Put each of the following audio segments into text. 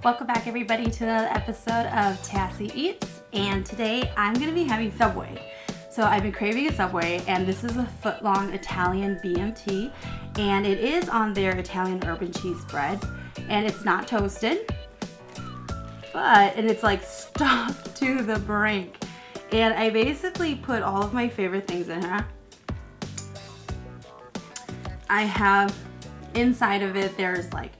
Welcome back everybody to another episode of Tassie Eats, and today I'm going to be having Subway. So I've been craving a Subway, and this is a footlong Italian BMT, and it is on their Italian urban cheese bread, and it's not toasted, and it's like stuffed to the brink. And I basically put all of my favorite things in here. I have inside of it, there's like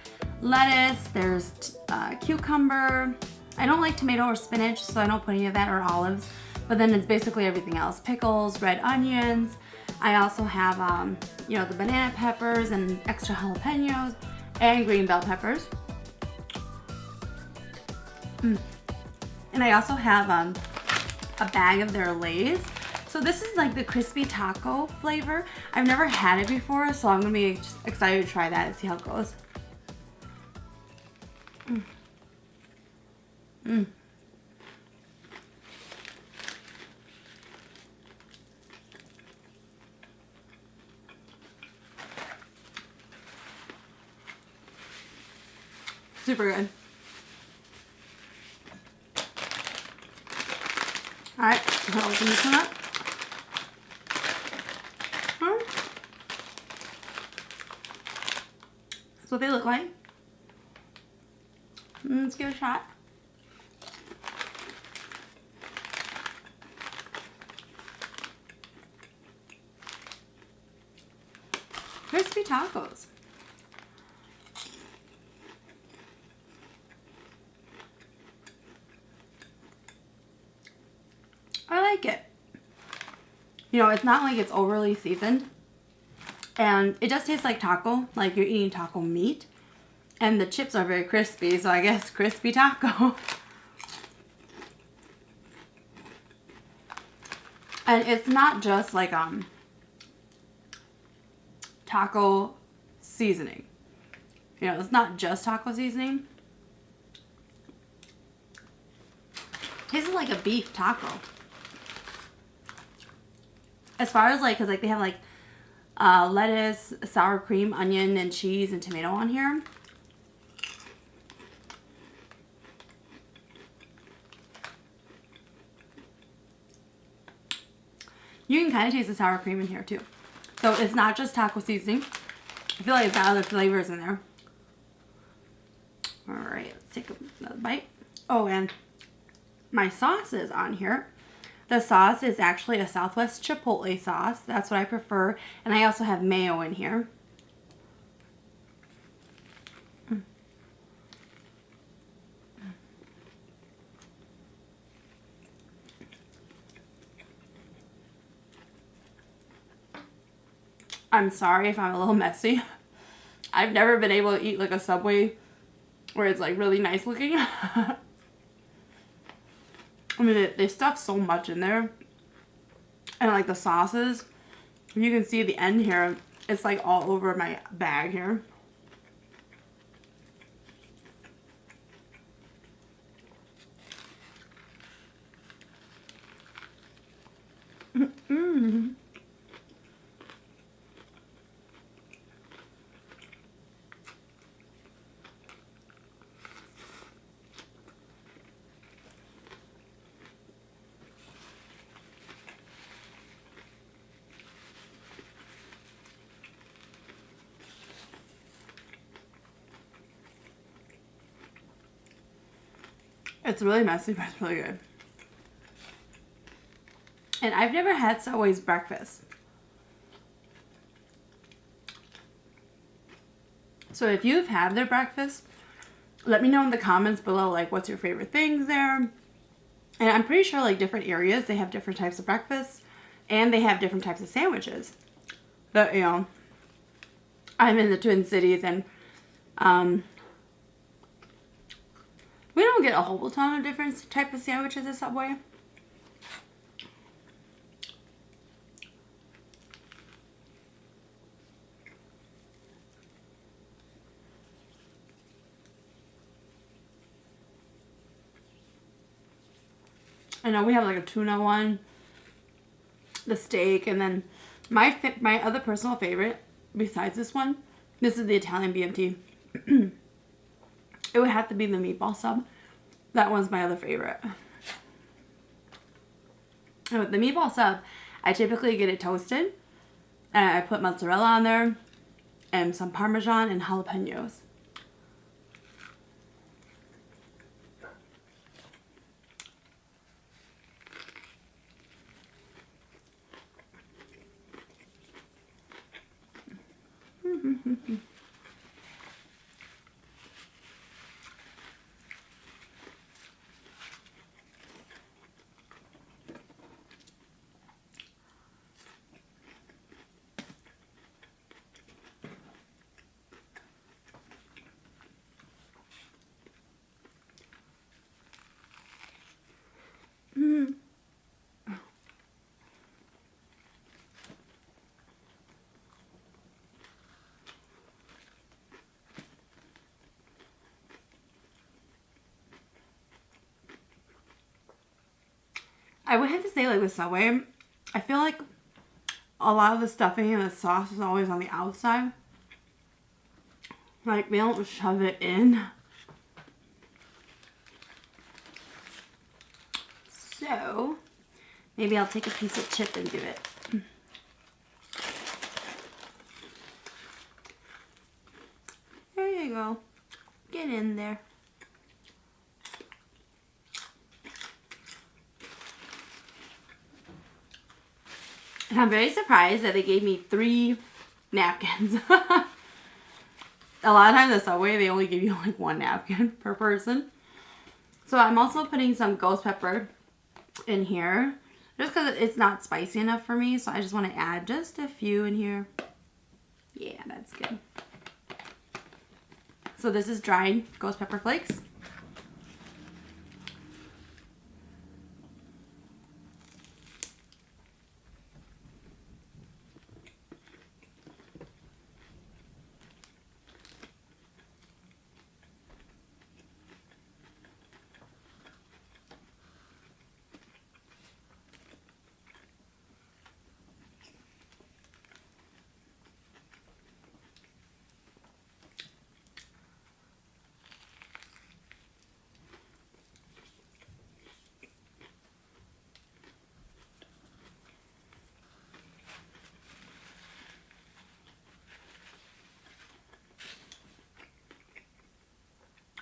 lettuce, there's cucumber. I don't like tomato or spinach, so I don't put any of that, or olives. But then it's basically everything else. Pickles, red onions. I also have, the banana peppers and extra jalapenos and green bell peppers. And I also have a bag of their Lay's. So this is like the crispy taco flavor. I've never had it before, so I'm gonna be excited to try that and see how it goes. Super good. Alright, I'll open this one up. That's what they look like. Let's give it a shot. Crispy tacos. I like it. It's not like it's overly seasoned. And it just tastes like taco, like you're eating taco meat. And the chips are very crispy, so I guess crispy taco. And it's not just like taco seasoning. It's not just taco seasoning. It tastes like a beef taco. As far as because they have lettuce, sour cream, onion, and cheese and tomato on here. You can kind of taste the sour cream in here too. So it's not just taco seasoning. I feel like it's got other flavors in there. Alright, let's take another bite. Oh, and my sauce is on here. The sauce is actually a Southwest Chipotle sauce. That's what I prefer. And I also have mayo in here. I'm sorry if I'm a little messy. I've never been able to eat like a Subway where it's like really nice looking. I mean, they stuff so much in there. And like the sauces, you can see the end here, it's like all over my bag here. It's really messy, but it's really good. And I've never had Subway's breakfast. So if you've had their breakfast, let me know in the comments below, what's your favorite things there. And I'm pretty sure, different areas, they have different types of breakfasts. And they have different types of sandwiches. But, I'm in the Twin Cities, and, we don't get a whole ton of different type of sandwiches at Subway. I know we have a tuna one, the steak, and then my other personal favorite besides this one, this is the Italian BMT. it would have to be the meatball sub. That one's my other favorite. And with the meatball sub, I typically get it toasted. And I put mozzarella on there and some Parmesan and jalapenos. I would have to say, like with Subway, I feel like a lot of the stuffing and the sauce is always on the outside. Like, they don't shove it in. So, maybe I'll take a piece of chip and do it. There you go. Get in there. And I'm very surprised that they gave me 3 napkins. A lot of times at Subway, they only give you like 1 napkin per person. So I'm also putting some ghost pepper in here. Just because it's not spicy enough for me. So I just want to add just a few in here. Yeah, that's good. So this is dried ghost pepper flakes.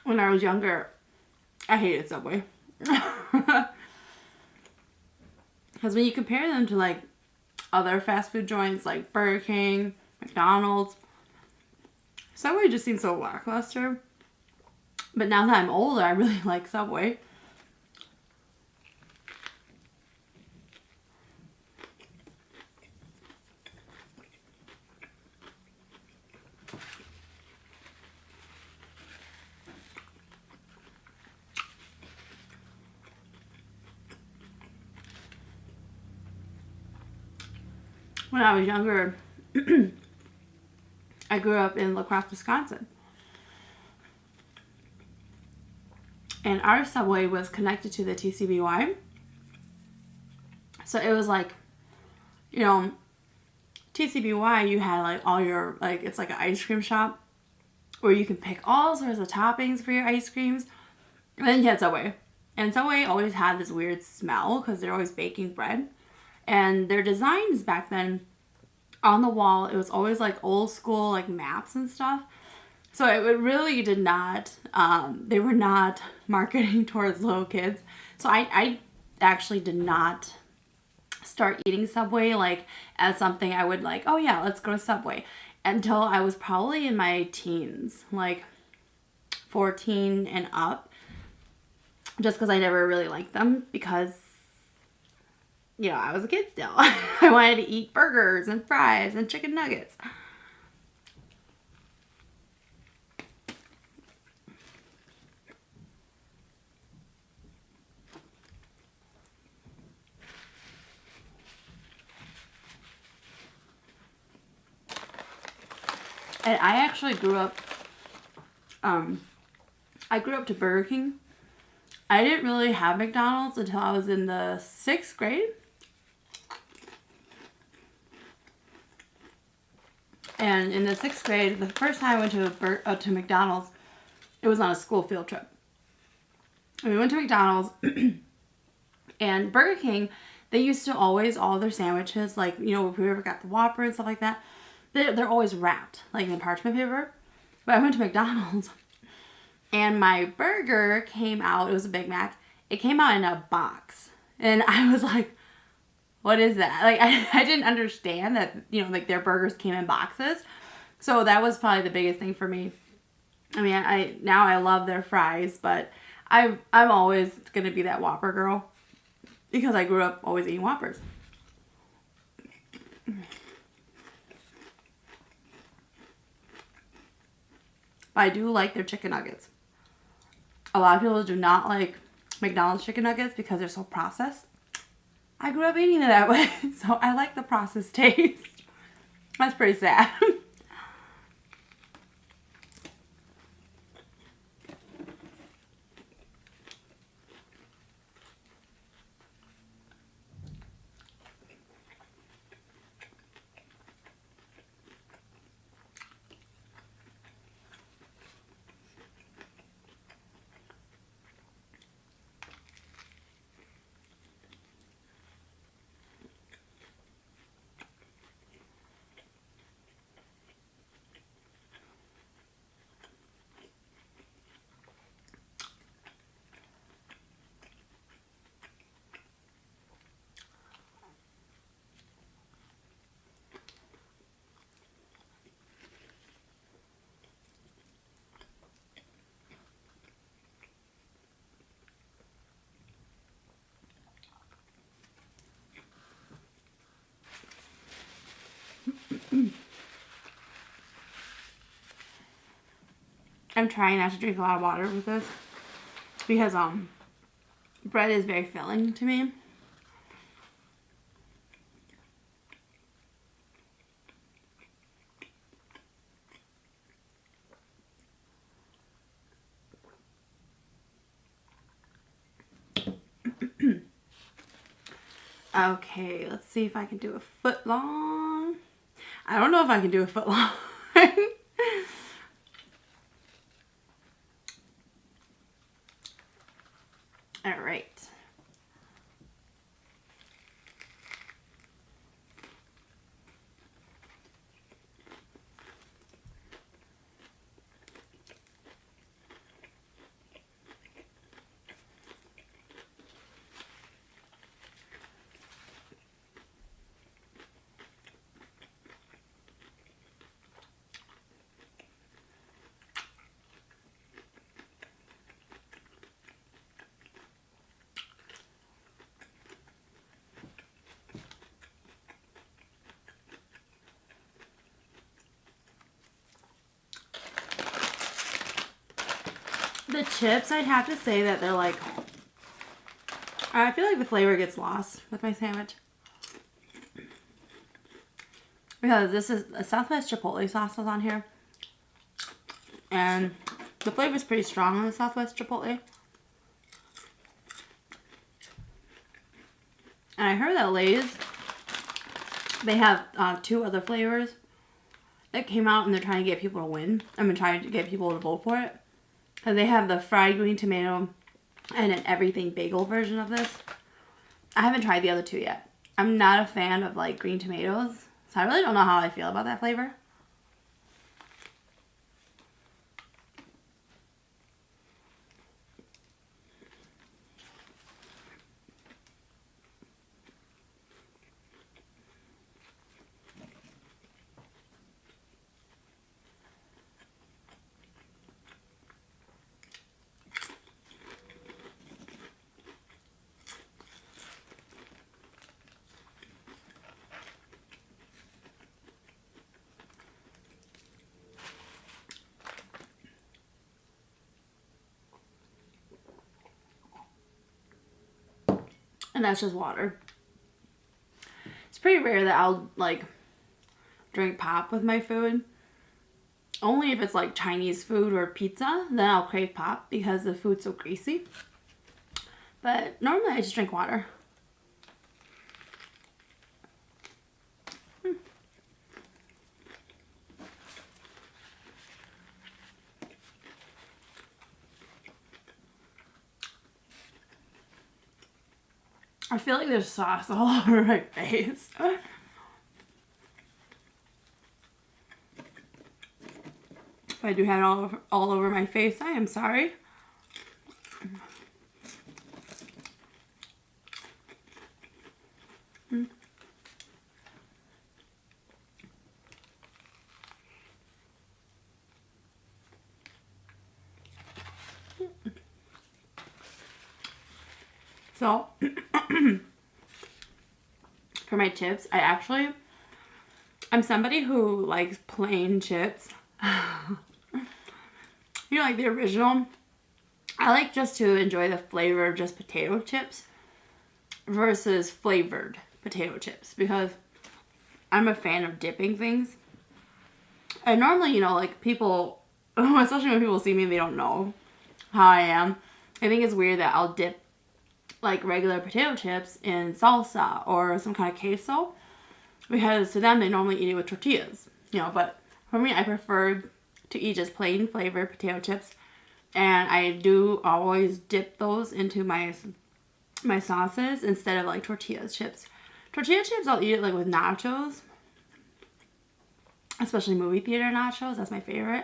When I was younger, I hated Subway. Because when you compare them to like other fast food joints like Burger King, McDonald's, Subway just seems so lackluster. But now that I'm older, I really like Subway. When I was younger, I grew up in La Crosse, Wisconsin. And our Subway was connected to the TCBY. So it was like, you know, TCBY, you had like all your, like, it's like an ice cream shop where you can pick all sorts of toppings for your ice creams. And then you had Subway. And Subway always had this weird smell because they're always baking bread. And their designs back then on the wall, it was always like old school like maps and stuff. So it really did not, they were not marketing towards little kids. So I actually did not start eating Subway like as something I would like, oh yeah, let's go to Subway. Until I was probably in my teens, like 14 and up. Just because I never really liked them because, you know, I was a kid still. I wanted to eat burgers and fries and chicken nuggets. And I actually grew up, I grew up to Burger King. I didn't really have McDonald's until I was in the 6th grade. And in the 6th grade, the first time I went to McDonald's, It was on a school field trip. And we went to McDonald's and Burger King. They used to always, all their sandwiches, like, you know, if we ever got the Whopper and stuff like that, they're always wrapped, like in parchment paper. But I went to McDonald's and my burger came out, it was a Big Mac, it came out in a box. And I was like, what is that? Like, I didn't understand that, you know, like their burgers came in boxes. So that was probably the biggest thing for me. I mean, now I love their fries, but I'm always going to be that Whopper girl. Because I grew up always eating Whoppers. But I do like their chicken nuggets. A lot of people do not like McDonald's chicken nuggets because they're so processed. I grew up eating it that way, so I like the processed taste. That's pretty sad. I'm trying not to drink a lot of water with this because bread is very filling to me. Okay, let's see if I can do a foot long. I don't know if I can do a foot long. All right. The chips, I'd have to say that they're like, I feel like the flavor gets lost with my sandwich. Because this is a Southwest Chipotle sauce is on here. And the flavor is pretty strong on the Southwest Chipotle. And I heard that Lay's, they have 2 other flavors that came out and they're trying to get people to win. I mean, trying to get people to vote for it. And they have the fried green tomato and an everything bagel version of this. I haven't tried the other 2 yet. I'm not a fan of like green tomatoes, so I really don't know how I feel about that flavor. And that's just water. It's pretty rare that I'll like drink pop with my food. Only if it's like Chinese food or pizza, then I'll crave pop because the food's so greasy. But normally I just drink water. I feel like there's sauce all over my face. If I do have it all over my face, I am sorry. So, for my chips, I'm somebody who likes plain chips. You know, like the original. I like just to enjoy the flavor of just potato chips versus flavored potato chips because I'm a fan of dipping things. And normally, you know, like people, especially when people see me, they don't know how I am. I think it's weird that I'll dip like regular potato chips in salsa or some kind of queso because to them they normally eat it with tortillas, you know, but for me I prefer to eat just plain flavored potato chips, and I do always dip those into my sauces instead of like tortilla chips. Tortilla chips I'll eat it like with nachos, especially movie theater nachos. That's my favorite.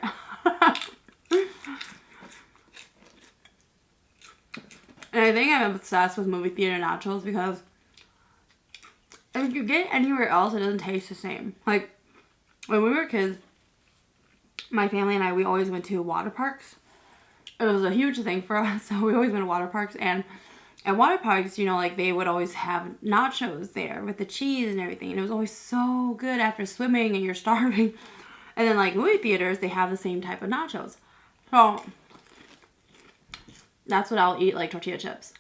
And I think I'm obsessed with movie theater nachos because if you get it anywhere else, it doesn't taste the same. Like, when we were kids, my family and I, we always went to water parks. It was a huge thing for us, so we always went to water parks. And at water parks, you know, like, they would always have nachos there with the cheese and everything. And it was always so good after swimming and you're starving. And then, like, movie theaters, they have the same type of nachos. So that's what I'll eat, like tortilla chips.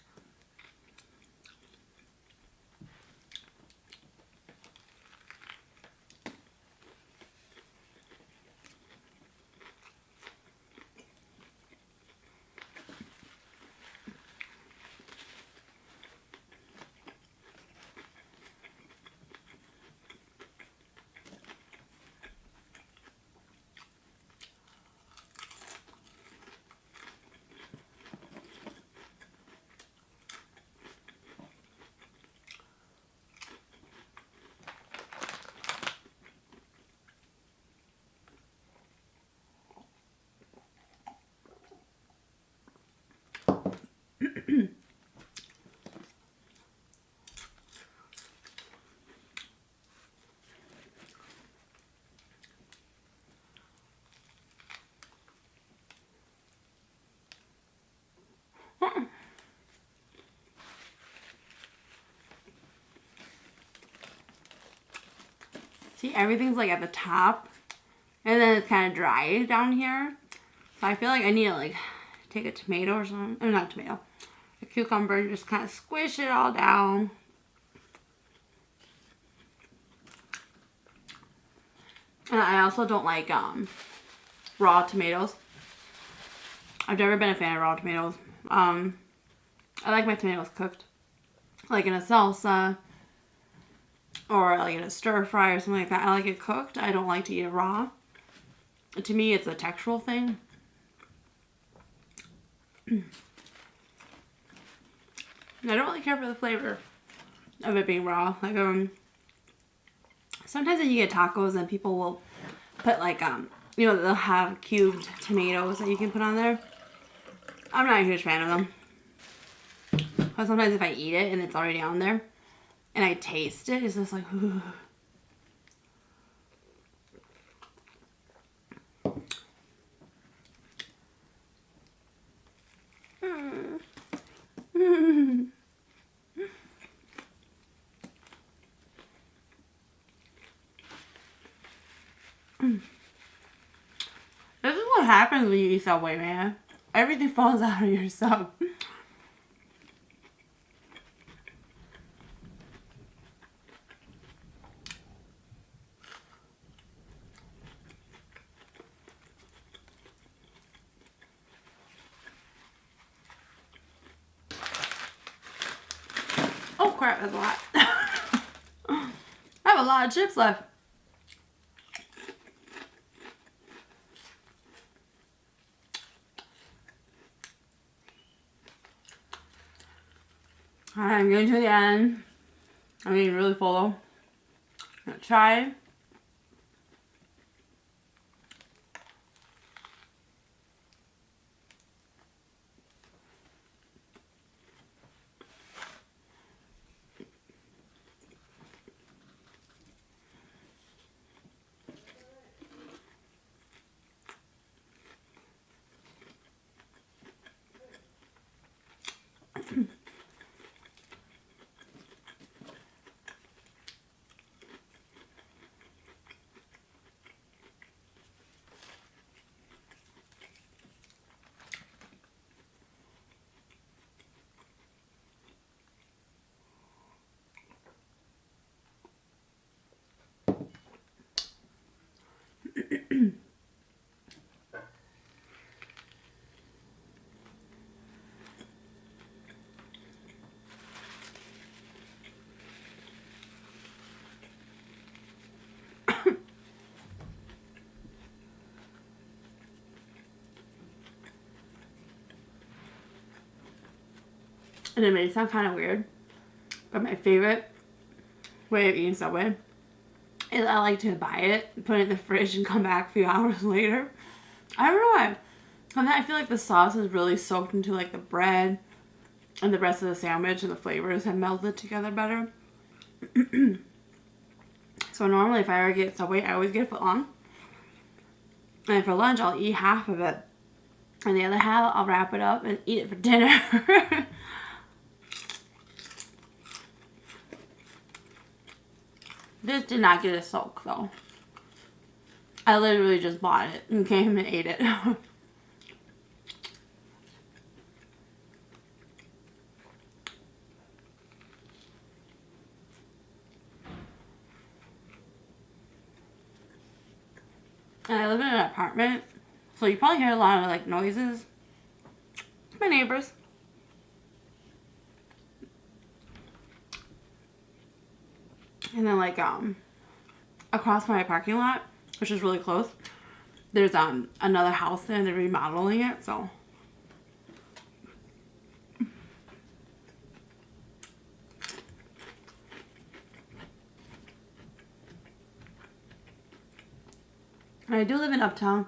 See, everything's like at the top, and then it's kind of dry down here. So I feel like I need to like take a tomato or something. Or not a tomato, a cucumber, and just kind of squish it all down. And I also don't like raw tomatoes. I've never been a fan of raw tomatoes. I like my tomatoes cooked, like in a salsa or like in a stir fry or something like that. I like it cooked. I don't like to eat it raw. To me, it's a textural thing. I don't really care for the flavor of it being raw. Like sometimes when you get tacos and people will put like you know, they'll have cubed tomatoes that you can put on there. I'm not a huge fan of them. But sometimes if I eat it and it's already on there and I taste it, it's just like, ooh. This is what happens when you eat Subway, man. Everything falls out of your sub. Oh crap, that's a lot. I have a lot of chips left. I'm getting to the end. I'm getting really full though. I'm gonna try. And it may sound kind of weird, but my favorite way of eating Subway is I like to buy it, put it in the fridge, and come back a few hours later. I don't know why. And then I feel like the sauce is really soaked into like the bread and the rest of the sandwich, and the flavors have melted together better. So normally if I ever get Subway, I always get a footlong. And for lunch, I'll eat half of it. And the other half, I'll wrap it up and eat it for dinner. This did not get a soak though. I literally just bought it and came and ate it. And I live in an apartment, so you probably hear a lot of like noises. My neighbors. And then like across my parking lot, which is really close, there's another house there and they're remodeling it, so I do live in uptown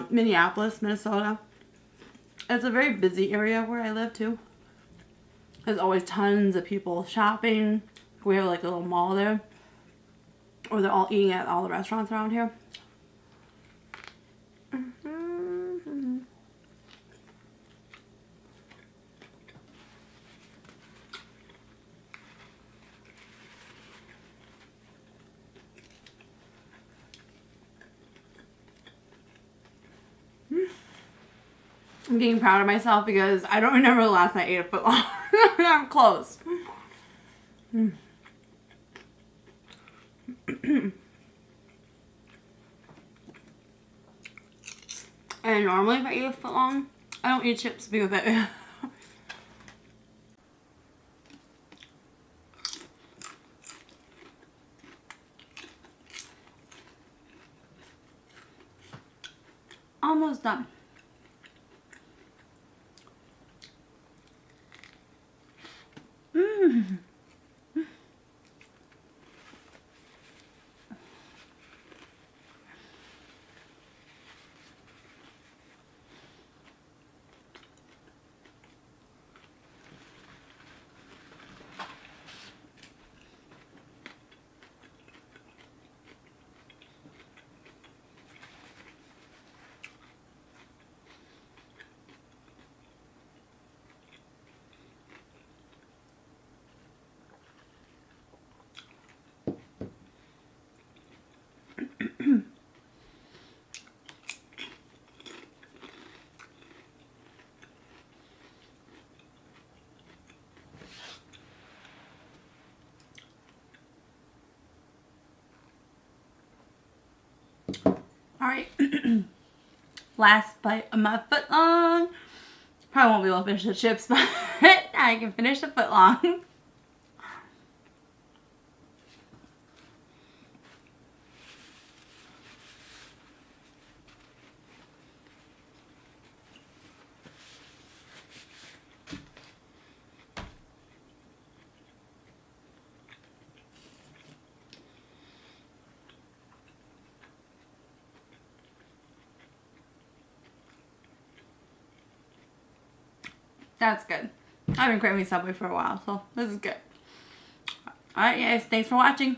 Minneapolis, Minnesota. It's a very busy area where I live too. There's always tons of people shopping. We have like a little mall there, or they're all eating at all the restaurants around here. I'm getting proud of myself because I don't remember the last time I ate a footlong. I'm close. And normally if I eat a footlong, I don't eat chips because I almost done. Alright, last bite of my footlong. Probably won't be able to finish the chips, but I can finish the footlong. That's good. I've been craving Subway for a while, so this is good. Alright guys, thanks for watching.